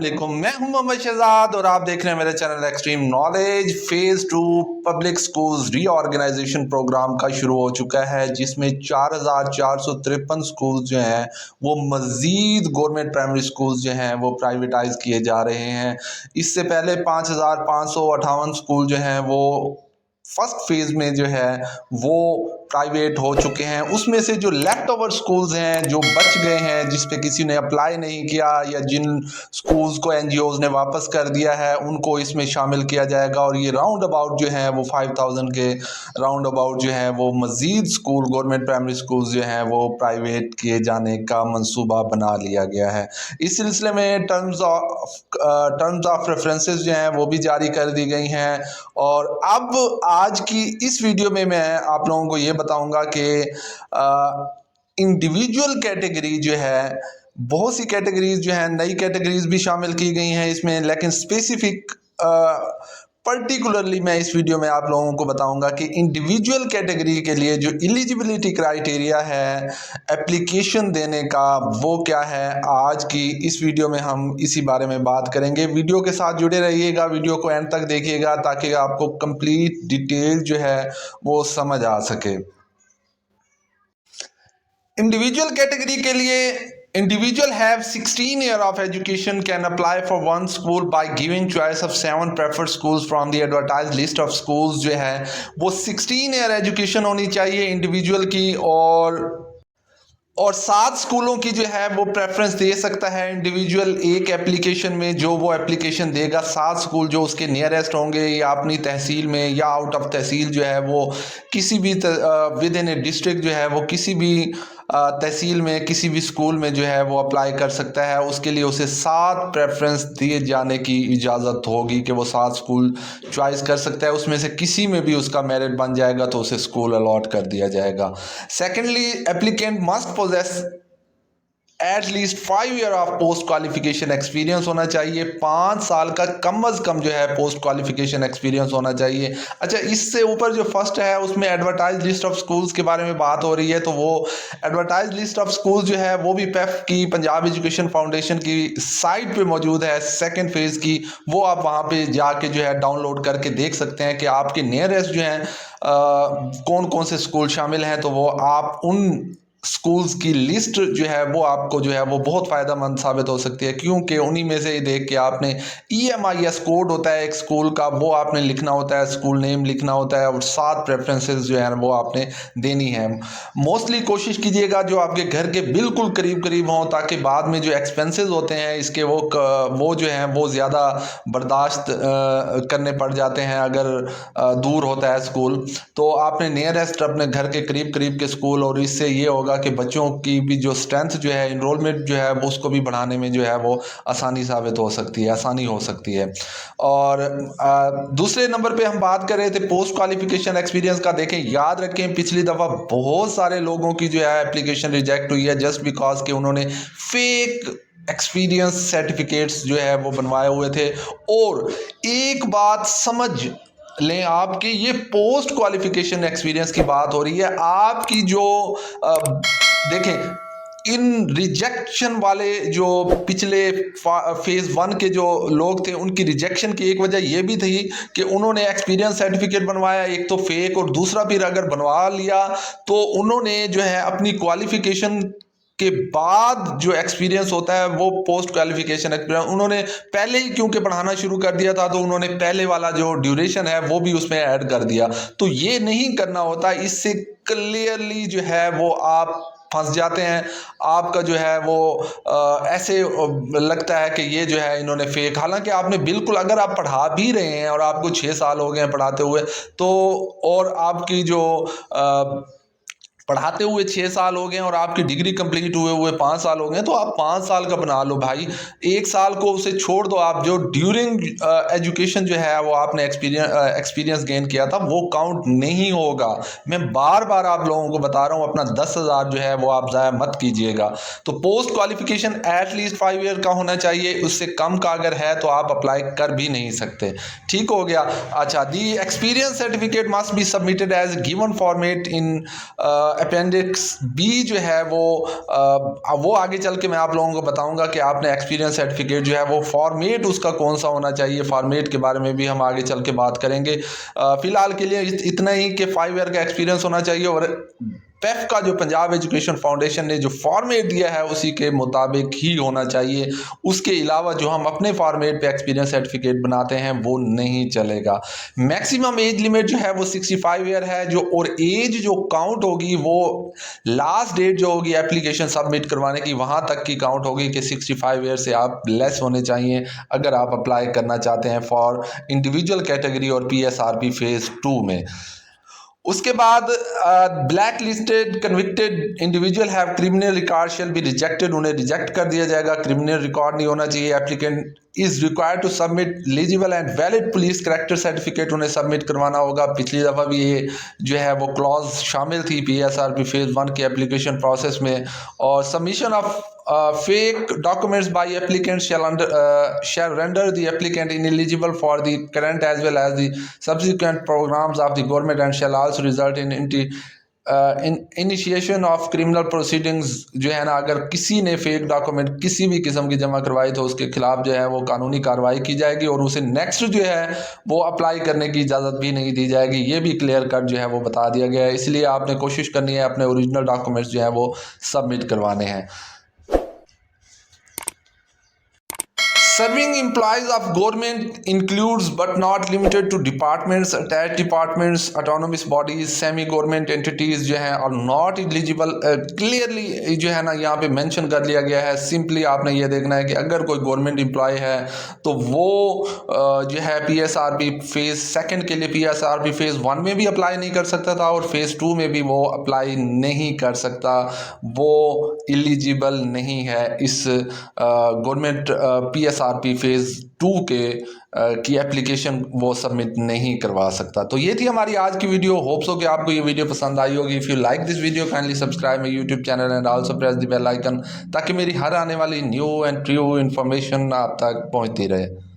वालेकुम, मैं हूं मोहम्मद शहजाद और आप देख रहे हैं मेरे channel extreme knowledge. Phase 2 public schools reorganisation programme का शुरू हो चुका है, जिसमें 4453 स्कूल जो हैं वो मज़ीद गवर्नमेंट प्राइमरी स्कूल्स जो हैं वो प्राइवेटाइज किए जा रहे हैं। इससे पहले 5558 स्कूल जो हैं वो फर्स्ट फेज़ में जो है वो प्राइवेट हो चुके हैं। उसमें से जो लेफ्ट ओवर स्कूल्स हैं, जो बच गए हैं, जिस पे किसी ने अप्लाई नहीं किया या जिन स्कूल्स को एनजीओज़ ने वापस कर दिया है, उनको इसमें शामिल किया जाएगा। और ये राउंड अबाउट जो है वो 5000 के राउंड अबाउट जो है वो मज़ीद स्कूल गवर्नमेंट प्राइमरी स्कूल्स जो हैं वो प्राइवेट किए जाने का मंसूबा बना लिया गया है। इस सिलसिले में टर्म्स ऑफ रेफरेंसेस जो हैं वो भी जारी कर दी गई हैं। और अब आज की इस वीडियो में मैं आप लोगों को ये बताऊंगा कि इंडिविजुअल कैटेगरी जो है, बहुत सी कैटेगरीज जो हैं, नई कैटेगरीज भी शामिल की गई हैं इसमें, लेकिन स्पेसिफिक पर्टिकुलरली मैं इस वीडियो में आप लोगों को बताऊंगा कि इंडिविजुअल कैटेगरी के लिए जो एलिजिबिलिटी क्राइटेरिया है एप्लीकेशन देने का वो क्या है। आज की इस वीडियो में हम इसी बारे में बात करेंगे। वीडियो के साथ जुड़े रहिएगा, वीडियो को एंड तक देखिएगा ताकि आपको कंप्लीट डिटेल जो है वो समझ आ सके। इंडिविजुअल कैटेगरी के लिए individual have 16 year of education can apply for one school by giving choice of 7 preferred schools from the advertised list of schools। जो है वो 16 year education होनी चाहिए इंडिविजुअल की, और 7 स्कूलों की जो है वो प्रेफरेंस दे सकता है इंडिविजुअल एक एप्लीकेशन में। जो वो एप्लीकेशन देगा 7 स्कूल जो उसके नियरेस्ट होंगे या अपनी तहसील में या आउट ऑफ तहसील जो है वो किसी भी विद इन ए डिस्ट्रिक्ट जो है वो किसी भी तहसील में किसी भी स्कूल में जो है वो अप्लाई कर सकता है। उसके लिए उसे 7 प्रेफरेंस दिए जाने की इजाज़त होगी कि वो 7 स्कूल चॉइस कर सकता है। उसमें से किसी में भी उसका मेरिट बन जाएगा तो उसे स्कूल अलॉट कर दिया जाएगा। Secondly, applicant must possess at least 5 year of post qualification experience होना चाहिए। 5 साल का कम अज़ कम जो है पोस्ट क्वालिफिकेशन एक्सपीरियंस होना चाहिए। अच्छा, इससे ऊपर जो फर्स्ट है उसमें एडवर्टाइज लिस्ट ऑफ स्कूल्स के बारे में बात हो रही है, तो वो एडवर्टाइज लिस्ट ऑफ स्कूल्स जो है वो भी पेफ की, पंजाब एजुकेशन फाउंडेशन की साइट पे मौजूद है। सेकेंड फेज़ की वो आप वहाँ पे जाके जो है डाउनलोड करके देख सकते हैं कि आपके नियरेस्ट जो हैं कौन कौन से स्कूल शामिल हैं। तो वो आप उन स्कूल्स की लिस्ट जो है वो आपको जो है वो बहुत फ़ायदेमंद साबित हो सकती है, क्योंकि उन्हीं में से देख के आपने EMIS कोड होता है एक स्कूल का, वो आपने लिखना होता है, स्कूल नेम लिखना होता है और 7 प्रेफरेंसेस जो है वो आपने देनी है। मोस्टली कोशिश कीजिएगा जो आपके घर के बिल्कुल करीब करीब हों, ताकि बाद में जो एक्सपेंसेस होते हैं इसके वो जो हैं वो ज़्यादा बर्दाश्त करने पड़ जाते हैं अगर दूर होता है स्कूल। तो आपने नियरेस्ट अपने घर के करीब करीब के स्कूल, और इससे ये होगा कि बच्चों की भी जो स्ट्रेंथ जो है, इनरोलमेंट जो है वो उसको भी बढ़ाने में जो है वो आसानी साबित हो सकती है, आसानी हो सकती है। और दूसरे नंबर पे हम बात कर रहे थे पोस्ट क्वालिफिकेशन एक्सपीरियंस का। देखें, याद रखें पिछली दफ़ा बहुत सारे लोगों की जो है एप्लीकेशन रिजेक्ट हुई है जस्ट बिकॉज कि उन्होंने फेक एक्सपीरियंस सर्टिफिकेट्स जो है वो बनवाए हुए थे। और एक बात समझ लें, आपके ये पोस्ट क्वालिफिकेशन एक्सपीरियंस की बात हो रही है। आपकी जो देखें, इन रिजेक्शन वाले जो पिछले फेज़ 1 के जो लोग थे उनकी रिजेक्शन की एक वजह यह भी थी कि उन्होंने एक्सपीरियंस सर्टिफिकेट बनवाया, एक तो फेक, और दूसरा फिर अगर बनवा लिया तो उन्होंने जो है अपनी क्वालिफिकेशन के बाद जो एक्सपीरियंस होता है वो पोस्ट क्वालिफिकेशन एक्सपीरियंस उन्होंने पहले ही क्योंकि पढ़ाना शुरू कर दिया था तो उन्होंने पहले वाला जो ड्यूरेशन है वो भी उसमें ऐड कर दिया। तो ये नहीं करना होता, इससे क्लियरली जो है वो आप फंस जाते हैं। आपका जो है वो ऐसे लगता है कि ये जो है इन्होंने फेक, हालांकि आपने बिल्कुल, अगर आप पढ़ा भी रहे हैं और आपको 6 साल हो गए हैं पढ़ाते हुए, तो और आपकी जो पढ़ाते हुए 6 साल हो गए और आपकी डिग्री कंप्लीट हुए 5 साल हो गए, तो आप 5 साल का बना लो भाई। 1 साल को उसे छोड़ दो, आप जो ड्यूरिंग एजुकेशन जो है वो आपने एक्सपीरियंस गेन किया था वो काउंट नहीं होगा। मैं बार बार आप लोगों को बता रहा हूँ, अपना 10,000 जो है वो आप ज़ाया मत कीजिएगा। तो post qualification eight least 5 year का होना चाहिए, उससे कम का अगर है तो आप अप्लाई कर भी नहीं सकते। ठीक हो गया। अच्छा, the experience certificate must be submitted as given format in appendix B जो है वो आगे चल के मैं आप लोगों को बताऊंगा कि आपने एक्सपीरियंस सर्टिफिकेट जो है वो फॉर्मेट उसका कौन सा होना चाहिए। फॉर्मेट के बारे में भी हम आगे चल के बात करेंगे। फिलहाल के लिए इतना ही कि 5 ईयर का एक्सपीरियंस होना चाहिए और पेफ का जो पंजाब एजुकेशन फाउंडेशन ने जो फॉर्मेट दिया है उसी के मुताबिक ही होना चाहिए। उसके अलावा जो हम अपने फॉर्मेट पे एक्सपीरियंस सर्टिफिकेट बनाते हैं वो नहीं चलेगा। मैक्सिमम एज लिमिट जो है वो 65 ईयर है जो, और एज जो काउंट होगी वो लास्ट डेट जो होगी एप्लीकेशन सबमिट करवाने की वहाँ तक की काउंट होगी कि 65 ईयर से आप लेस होने चाहिए अगर आप अप्लाई करना चाहते हैं फॉर इंडिविजुअल कैटेगरी और PSRP फेज़ 2 में। उसके बाद black listed convicted individual have criminal record shall be rejected, उन्हें रिजेक्ट कर दिया जाएगा। क्रिमिनल रिकॉर्ड नहीं होना चाहिए। Applicant is required to submit eligible and valid police character certificate, उन्हें सबमिट करवाना होगा। पिछली दफ़ा भी ये जो है वो क्लॉज शामिल थी PSRP फेज़ 1 के एप्लीकेशन प्रोसेस में। और submission of fake documents by applicant shall render the applicant ineligible for the current as well as the subsequent programs of the government and shall also result in initiation of criminal proceedings। जो है ना, अगर किसी ने fake document किसी भी किस्म की जमा करवाई तो उसके खिलाफ जो है वो कानूनी कार्रवाई की जाएगी और उसे नेक्स्ट जो है वो अप्लाई करने की इजाज़त भी नहीं दी जाएगी। ये भी क्लियर कट जो है वो बता दिया गया है। इसलिए आपने कोशिश करनी है अपने ओरिजिनल डॉक्यूमेंट्स जो है वो सबमिट करवाने हैं। Serving employees of government includes but not limited to departments, attached departments, autonomous bodies, semi-government entities जो हैं और not eligible। क्लियरली जो है ना यहाँ पे मेंशन कर लिया गया है। सिंपली आपने ये देखना है कि अगर कोई गवर्नमेंट एम्प्लॉय है तो वो जो है PSRP फेज़ 2 के लिए PSRP फेज़ 1 में भी अप्लाई नहीं कर सकता था और फेज़ 2 में भी वो अप्लाई नहीं कर सकता। वो एलिजिबल नहीं है इस गवर्नमेंट PSRP फेज़ 2 की एप्लीकेशन वो सबमिट नहीं करवा सकता। तो ये थी हमारी आज की वीडियो। होप्स हो कि आपको ये वीडियो पसंद आई होगी। If you like this video kindly subscribe my YouTube channel and also press the bell icon ताकि मेरी हर आने वाली न्यू एंड ट्रू इन्फॉर्मेशन आप तक पहुंचती रहे।